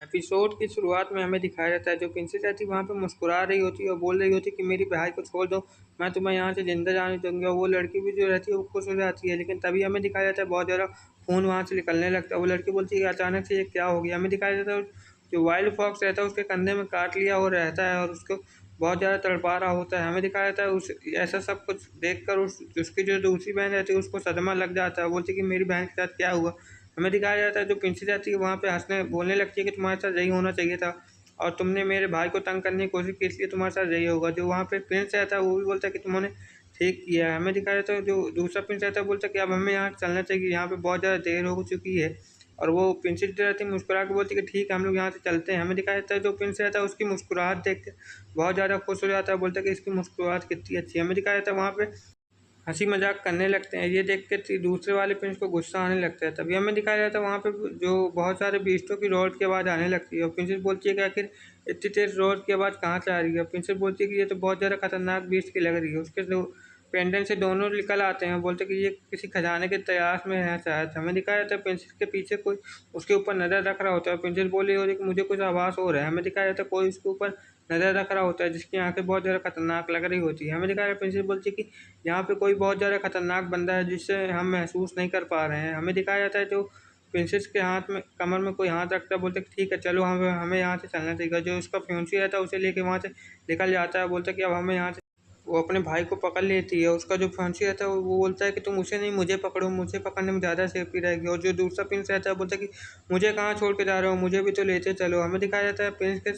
Episode की शुरुआत में हमें दिखाया जाता है जो प्रिंसेस रहती है वहाँ पे मुस्कुरा रही होती है और बोल रही होती है कि मेरी भाई को छोड़ दो, मैं तुम्हें यहाँ से जिंदा जाने दूंगी। और वो लड़की भी जो रहती है वो खुश हो जाती है, लेकिन तभी हमें दिखाया जाता है बहुत ज़्यादा खून वहाँ से निकलने लगता है। वो लड़की बोलती है कि अचानक से ये क्या हो गया। हमें दिखाया जाता है जो वाइल्ड फॉक्स रहता है उसके कंधे में काट लिया और रहता है और उसको बहुत ज़्यादा तड़पा रहा होता है। हमें दिखाया जाता है उस ऐसा सब कुछ देखकर उसकी जो दूसरी बहन रहती है उसको सदमा लग जाता है। बोलती है कि मेरी बहन के साथ क्या हुआ। हमें दिखाया जाता है जो प्रिंसेस रहती है वहाँ पे हँसने बोलने लगती है कि तुम्हारे साथ यही होना चाहिए था और तुमने मेरे भाई को तंग करने की कोशिश की, इसलिए तुम्हारे साथ यही होगा। जो वहाँ पे प्रिंस रहता है वो भी बोलता है कि तुमने ठीक किया है। हमें दिखाया जाता है जो दूसरा प्रिंस रहता है बोलता है कि अब हमें यहाँ चलना चाहिए, यहाँ पे बहुत ज़्यादा देर हो चुकी है। और वो प्रिंसेस जो रहती है मुस्कुरा के बोलती है कि ठीक है हम लोग यहाँ से चलते हैं। हमें दिखाया जाता है जो प्रिंस रहता है उसकी मुस्कुराहट देख के बहुत ज़्यादा खुश हो जाता है, बोलता है कि इसकी मुस्कुराहट कितनी अच्छी है। हमें दिखाया जाता है वहाँ पे हंसी मजाक करने लगते हैं। ये देख के दूसरे वाले प्रिंस को गुस्सा आने लगता है। तभी हमें दिखाया जाता है वहाँ पे जो बहुत सारे बीस्टों की रोड की आवाज़ आने लगती है और प्रिंसेस बोलती है कि आखिर इतनी तेज रोड की आवाज़ कहाँ से आ रही है। प्रिंसेस बोलती है कि ये तो बहुत ज़्यादा खतरनाक बीस्ट की लग रही है। उसके दो पेंडेंट से दोनों निकल आते हैं, बोलते हैं कि ये किसी खजाने के तलाश में है शायद। हमें दिखाया जाता है प्रिंसेस के पीछे कोई उसके ऊपर नज़र रख रहा होता है। प्रिंसेस बोली होती है कि मुझे कुछ आभास हो रहा है। हमें दिखाया जाता है कोई उसके ऊपर नज़र रख रहा होता है जिसकी आंखें बहुत ज़्यादा खतरनाक लग रही होती है। हमें दिखाया है प्रिंसेस बोलती है कि यहाँ पे कोई बहुत ज़्यादा खतरनाक बंदा है जिससे हम महसूस नहीं कर पा रहे हैं। हमें दिखाया जाता है जो प्रिंसेस के हाथ में कमर में कोई हाथ रखता है, बोलते हैं ठीक है चलो हमें हमें यहाँ से चलना चाहिए। जो उसका फ्यूंसी रहता है उसे लेके वहाँ से निकल जाता है, बोलता है कि अब हमें यहाँ से। वो अपने भाई को पकड़ लेती है। उसका जो फ्यूंसी रहता है वो बोलता है कि तुम उसे नहीं मुझे पकड़ो, मुझे पकड़ने में ज़्यादा सेफ्टी रहेगी। और जो दूसरा प्रिंस रहता है बोलता है कि मुझे कहाँ छोड़ के जा रहे हो, मुझे भी तो लेते चलो। हमें दिखाया जाता है प्रिंस के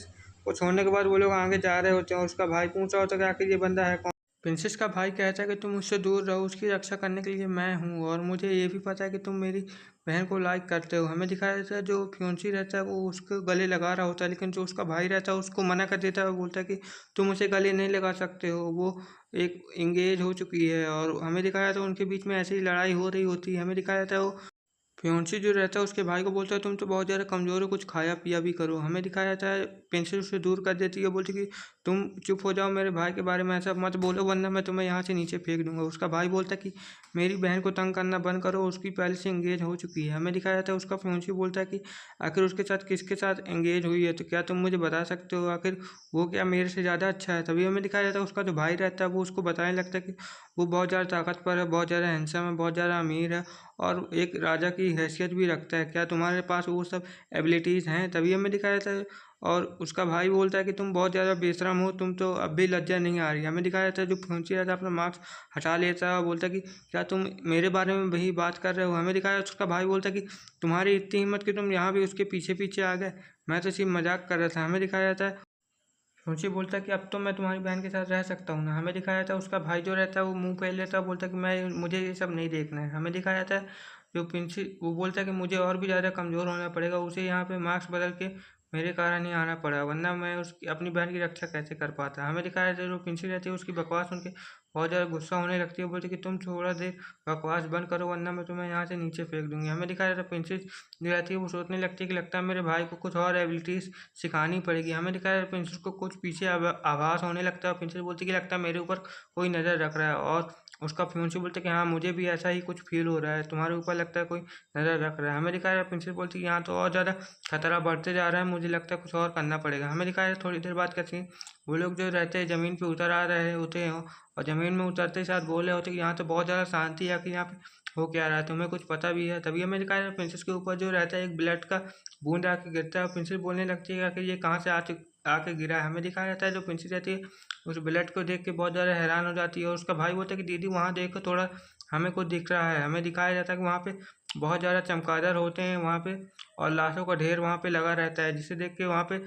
को छोड़ने के बाद वो लोग आगे जा रहे होते हैं और उसका भाई पूछ रहा होता है कि आखिर ये बंदा है कौन। प्रिंसेस का भाई कहता है कि तुम मुझसे दूर रहो, उसकी रक्षा करने के लिए मैं हूँ और मुझे ये भी पता है कि तुम मेरी बहन को लाइक करते हो। हमें दिखाया जाता है जो फ्योंसी रहता है वो उसको गले लगा रहा होता है, लेकिन जो उसका भाई रहता है उसको मना कर देता है। वो बोलता है कि तुम उसे गले नहीं लगा सकते हो, वो एक इंगेज हो चुकी है। और हमें दिखाया जाता है उनके बीच में ऐसी ही लड़ाई हो रही होती है। हमें दिखाया जाता है वो फ्योंसी जो रहता है उसके भाई को बोलता है तुम तो बहुत ज़्यादा कमज़ोर हो, कुछ खाया पिया भी करो। हमें दिखाया जाता है पेंसिल उससे दूर कर देती है, बोलती कि तुम चुप हो जाओ, मेरे भाई के बारे में ऐसा मत बोलो वरना मैं तुम्हें यहाँ से नीचे फेंक दूंगा। उसका भाई बोलता है कि मेरी बहन को तंग करना बंद करो, उसकी पहले से एंगेज हो चुकी है। हमें दिखाया जाता है उसका फ्योंसी बोलता है कि आखिर उसके साथ किसके साथ एंगेज हुई है, तो क्या तुम मुझे बता सकते हो, आखिर वो क्या मेरे से ज़्यादा अच्छा है। तभी हमें दिखाया जाता है उसका जो भाई रहता है वो उसको बताने लगता है कि वो बहुत ज़्यादा ताकतवर है, बहुत ज़्यादा हैंडसम है, बहुत ज़्यादा अमीर है और एक राजा की हैसियत भी रखता है। क्या तुम्हारे पास वो सब एबिलिटीज़ हैं। तभी हमें दिखाया जाता है और उसका भाई बोलता है कि तुम बहुत ज़्यादा बेशरम हो, तुम तो अब भी लज्जा नहीं आ रही। हमें दिखाया जाता है जो फौजी रहता है अपना मास्क हटा लेता है और बोलता है कि क्या तुम मेरे बारे में वही बात कर रहे हो। हमें दिखाया जाता है उसका भाई बोलता है कि तुम्हारी इतनी हिम्मत कि तुम यहाँ भी उसके पीछे पीछे आ गए, मैं तो सिर्फ मजाक कर रहा था। हमें दिखाया जाता है फौजी बोलता है कि अब तो मैं तुम्हारी बहन के साथ रह सकता हूँ ना। हमें दिखाया जाता है उसका भाई जो रहता है वो मुंह फेर लेता है, बोलता है कि मैं मुझे ये सब नहीं देखना है। हमें दिखाया जाता है जो प्रिंसी वो बोलता है कि मुझे और भी ज़्यादा कमज़ोर होना पड़ेगा, उसे यहाँ पे मास्क बदल के मेरे कारण ही आना पड़ा, वरना मैं उसकी अपनी बहन की रक्षा कैसे कर पाता। हमें दिखाया जाता है जो प्रिंसी रहती है उसकी बकवास सुन के बहुत ज़्यादा गुस्सा होने लगती है, बोलती है कि तुम थोड़ा देर बकवास बंद करो वरना मैं तुम्हें यहाँ से नीचे फेंक दूंगी। हमें दिखाया जाता है प्रिंसेस जो रहती है वो सोचने लगती है कि लगता है मेरे भाई को कुछ और एबिलिटीज़ सिखानी पड़ेगी। हमें दिखाया जाता है प्रिंसेस को कुछ पीछे आभास होने लगता है और प्रिंसेस बोलती है कि लगता है मेरे ऊपर कोई नज़र रख रहा है। और उसका फियांसे बोलता है कि हाँ मुझे भी ऐसा ही कुछ फील हो रहा है, तुम्हारे ऊपर लगता है कोई नज़र रख रहा है। हमें दिखाया जाता है प्रिंसेस बोलती है कि यहाँ तो और ज़्यादा खतरा बढ़ते जा रहा है, मुझे लगता है कुछ और करना पड़ेगा। हमें दिखाया जाता है थोड़ी देर बाद कैसे वो लोग जो रहते हैं ज़मीन पे उतर आ रहे होते हैं और ज़मीन में उतरते ही साथ बोल रहे होते हैं कि यहाँ तो बहुत ज़्यादा शांति है कि यहाँ पे हो क्या रहा है, तुम्हें कुछ पता भी है। तभी हमें दिखाया जाता है प्रिंसेस के ऊपर जो रहता है एक ब्लड का बूंद आके गिरता है और प्रिंसेस बोलने लगती है कि ये कहाँ से आके गिरा है। हमें दिखाया जाता है जो प्रिंसेस रहती है उस ब्लड को देख के बहुत ज़्यादा हैरान हो जाती है और उसका भाई बोलता है कि दीदी वहाँ देखो थोड़ा हमें कुछ दिख रहा है। हमें दिखाया जाता है कि वहाँ पे बहुत ज़्यादा चमगादड़ होते हैं वहाँ पे और लाशों का ढेर वहाँ पे लगा रहता है, जिसे देख के वहाँ पे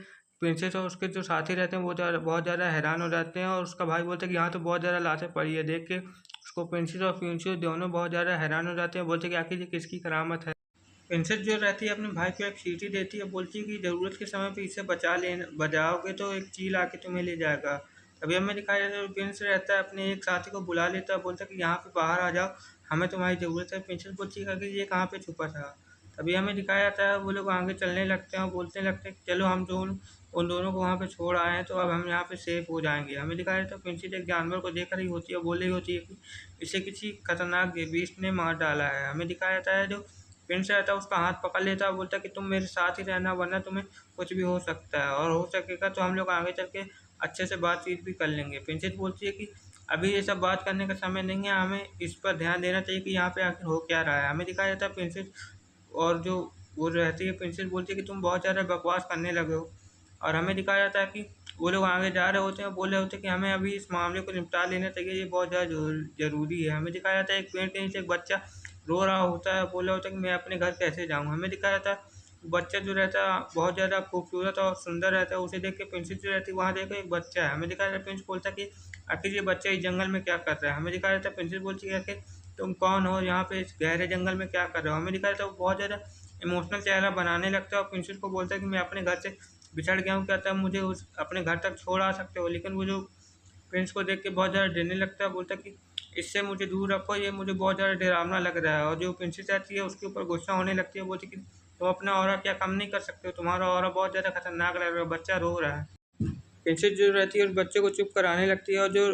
प्रिंसेस और उसके जो साथी रहते हैं वो बहुत ज़्यादा हैरान हो जाते हैं। और उसका भाई बोलता है कि यहाँ तो बहुत ज़्यादा लाशें पड़ी है। देख के उसको प्रिंसेस और फ्यूंसी दोनों बहुत ज़्यादा हैरान हो जाते हैं, बोलते हैं कि आखिर ये किसकी करामत है। प्रिंसेस जो रहती है अपने भाई को एक चींटी देती है, बोलती है कि ज़रूरत के समय पे इसे बचाओगे तो एक चील आके तुम्हें ले जाएगा। तभी हमें दिखाया जाता है प्रिंस रहता है अपने एक साथी को बुला लेता है, बोलता है कि यहाँ पे बाहर आ जाओ, हमें तुम्हारी ज़रूरत है। प्रिंसेस बोलती है कि ये कहाँ पे छुपा था। तभी हमें दिखाया जाता है वो लोग आगे चलने लगते हैं और बोलने लगते हैं कि चलो हम जो उन दोनों को वहाँ पे छोड़ आए हैं तो अब हम यहाँ पे सेफ हो जाएंगे। हमें दिखाया जाता है प्रिंसेस एक जानवर को देख रही होती है, बोल रही होती है कि इसे किसी खतरनाक बीस्ट ने मार डाला है। हमें दिखाया जाता है जो प्रिंस रहता है उसका हाथ पकड़ लेता है, बोलता है कि तुम मेरे साथ ही रहना वरना तुम्हें कुछ भी हो सकता है, और हो सकेगा तो हम लोग आगे चल के अच्छे से बातचीत भी कर लेंगे। प्रिंसेस बोलती है कि अभी ये सब बात करने का समय नहीं है, हमें इस पर ध्यान देना चाहिए कि यहाँ पे आखिर हो क्या रहा है। हमें दिखाया जाता है प्रिंसेस और जो वो रहती है, प्रिंसेस बोलती है कि तुम बहुत ज़्यादा बकवास करने लगे हो, और हमें दिखाया जाता है कि वो लोग आगे जा रहे होते हैं, बोल रहे होते हैं कि हमें अभी इस मामले को निपटा लेना चाहिए, ये बहुत ज़्यादा ज़रूरी है। हमें दिखाया जाता है एक पेड़ के नीचे एक बच्चा रो रहा होता है, बोल रहा होता है कि मैं अपने घर कैसे जाऊँ। हमें दिखाया जाता है बच्चा जो रहता है बहुत ज़्यादा खूबसूरत और सुंदर रहता है, उसे देख के प्रिंसेस जो रहती है वहाँ देखो एक बच्चा है। हमें दिखाया जाता है प्रिंस बोलता है कि आखिर ये बच्चा इस जंगल में क्या कर रहा है। हमें दिखाया जाता है प्रिंसेस बोलती है कि तुम कौन हो, यहाँ पे इस गहरे जंगल में क्या कर रहे हो। हमें दिखाया जाता है वो बहुत ज़्यादा इमोशनल चेहरा बनाने लगता है और प्रिंसेस को बोलता है कि मैं अपने घर से बिछड़ गया हूँ, क्या तब मुझे उस अपने घर तक छोड़ आ सकते हो। लेकिन वो जो प्रिंस को देख के बहुत ज़्यादा डरने लगता है, बोलता है कि इससे मुझे दूर रखो, ये मुझे बहुत ज़्यादा डरावना लग रहा है। और जो प्रिंसेस आती है उसके ऊपर गुस्सा होने लगती है, बोलती है कि तुम अपना ऑरा क्या कम नहीं कर सकते हो, तुम्हारा ऑरा बहुत ज़्यादा खतरनाक लग रहा है, बच्चा रो रहा है। प्रिंसेस जो रहती है उस बच्चे को चुप कराने लगती है, और जो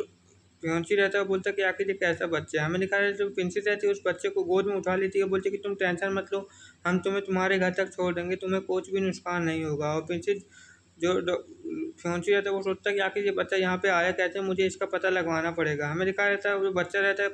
फियोंची रहता है वो बोलता है कि आखिर ये कैसा बच्चा है। हमें दिखाया है जो प्रिंसेस रहती है उस बच्चे को गोद में उठा लेती है, बोलती है कि तुम टेंशन मत लो, हम तुम्हें तुम्हारे घर तक छोड़ देंगे, तुम्हें कुछ भी नुकसान नहीं होगा। और प्रिंसेस जो फियोंची रहता है वो सोचता है कि आखिर ये बच्चा यहाँ पे आया कैसे, मुझे इसका पता लगवाना पड़ेगा। हमें दिखाया रहता है वो जो बच्चा रहता है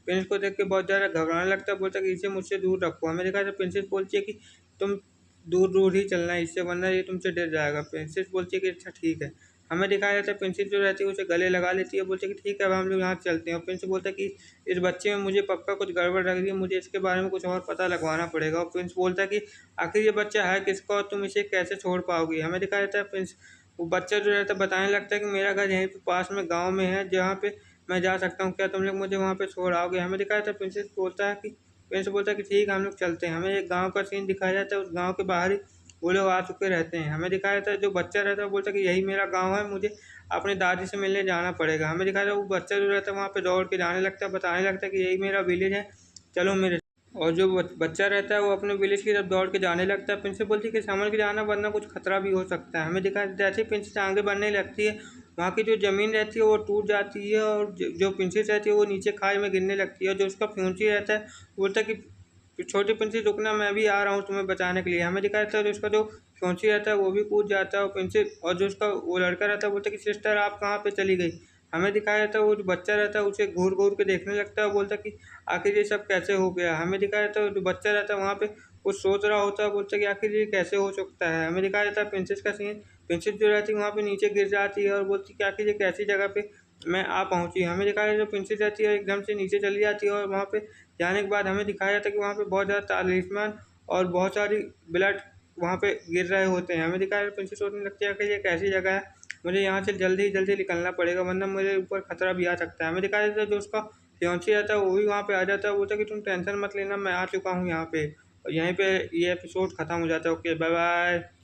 प्रिंस को देख के बहुत ज़्यादा घबराने लगता है, बोलता है कि इसे मुझसे दूर रखो। हमें दिखाया जाता है प्रिंसेस बोलती है कि तुम दूर दूर ही चलना है इससे, वरना ये तुमसे डर जाएगा। प्रिंसेस बोलती है कि अच्छा ठीक है। हमें दिखाया जाता है प्रिंसेस जो रहती है उसे गले लगा लेती है, बोलती है कि ठीक है अब हम लोग यहाँ चलते हैं। और प्रिंस बोलता है कि इस बच्चे में मुझे पक्का कुछ गड़बड़ लग रही है, मुझे इसके बारे में कुछ और पता लगवाना पड़ेगा। और प्रिंस बोलता है कि आखिर ये बच्चा है किसका और तुम इसे कैसे छोड़ पाओगी। हमें दिखाया जाता है प्रिंस वो बच्चा जो रहता है बताने लगता है कि मेरा घर यहीं पे पास में गाँव में है जहाँ पे मैं जा सकता हूँ, क्या तुम लोग मुझे वहाँ पे छोड़ आओगे। हमें दिखाया जाता है प्रिंस बोलता है कि ठीक है हम लोग चलते हैं। हमें एक गाँव का सीन दिखाया जाता है, उस गाँव के बाहर ही वो लोग आ चुके रहते हैं। हमें दिखाया जाता है जो बच्चा रहता है वो बोलता है कि यही मेरा गाँव है, मुझे अपनी दादी से मिलने जाना पड़ेगा। हमें दिखाया जाता है वो बच्चा जो रहता है वहाँ पे दौड़ के जाने लगता है, बताने लगता है कि यही मेरा विलेज है, चलो मेरे। और जो बच्चा रहता है वो अपने विलेज की तरफ दौड़ के जाने लगता है। प्रिंसेस बोलती है कि संभल के जाना वरना कुछ खतरा भी हो सकता है। हमें दिखाया जैसे ही प्रिंसेस आगे बढ़ने लगती है वहाँ की जो ज़मीन रहती है वो टूट जाती है, और जो प्रिंसेस रहती है वो नीचे खाई में गिरने लगती है। और जो उसका फ्यूंसी रहता है वो बोलता है कि छोटी प्रिंसेस रुकना, मैं भी आ रहा हूँ तुम्हें बचाने के लिए। हमें दिखाया जाता है जो उसका जो फ्यूंसी रहता है वो भी कूद जाता है, और प्रिंसेस और जो उसका वो लड़का रहता है बोलता है कि सिस्टर आप कहाँ पे चली गई। हमें दिखाया जाता है वो जो बच्चा रहता है उसे घूर घूर के देखने लगता है और बोलता है कि आखिर ये सब कैसे हो गया। हमें दिखाया जाता है जो बच्चा रहता है वहाँ पे कुछ सोच रहा होता है, बोलता है कि आखिर ये कैसे हो सकता है। हमें दिखाया जाता है प्रिंसेस का सीन, प्रिंसेस जो रहती है वहाँ पे नीचे गिर जाती है और बोलती है कि आखिर ये कैसी जगह पे मैं आ पहुँची। हमें दिखाया जाता है जो प्रिंसेस रहती है एकदम से नीचे चली जाती है, और वहाँ पे जाने के बाद हमें दिखाया जाता है कि वहाँ पे बहुत ज़्यादा तालिस्मान और बहुत सारी ब्लड वहाँ पे गिर रहे होते हैं। हमें दिखाया प्रिंसेस सोचने लगती है कि ये कैसी जगह है, मुझे यहाँ से जल्दी ही जल्दी निकलना पड़ेगा वरना मेरे ऊपर खतरा भी आ सकता है। हमें दिखाया जाता है जो उसका फियांसी रहता है वो भी वहाँ पे आ जाता है, बोलता है कि तुम टेंशन मत लेना, मैं आ चुका हूँ यहाँ पे। और यहीं पे ये एपिसोड खत्म हो जाता है। Okay bye bye.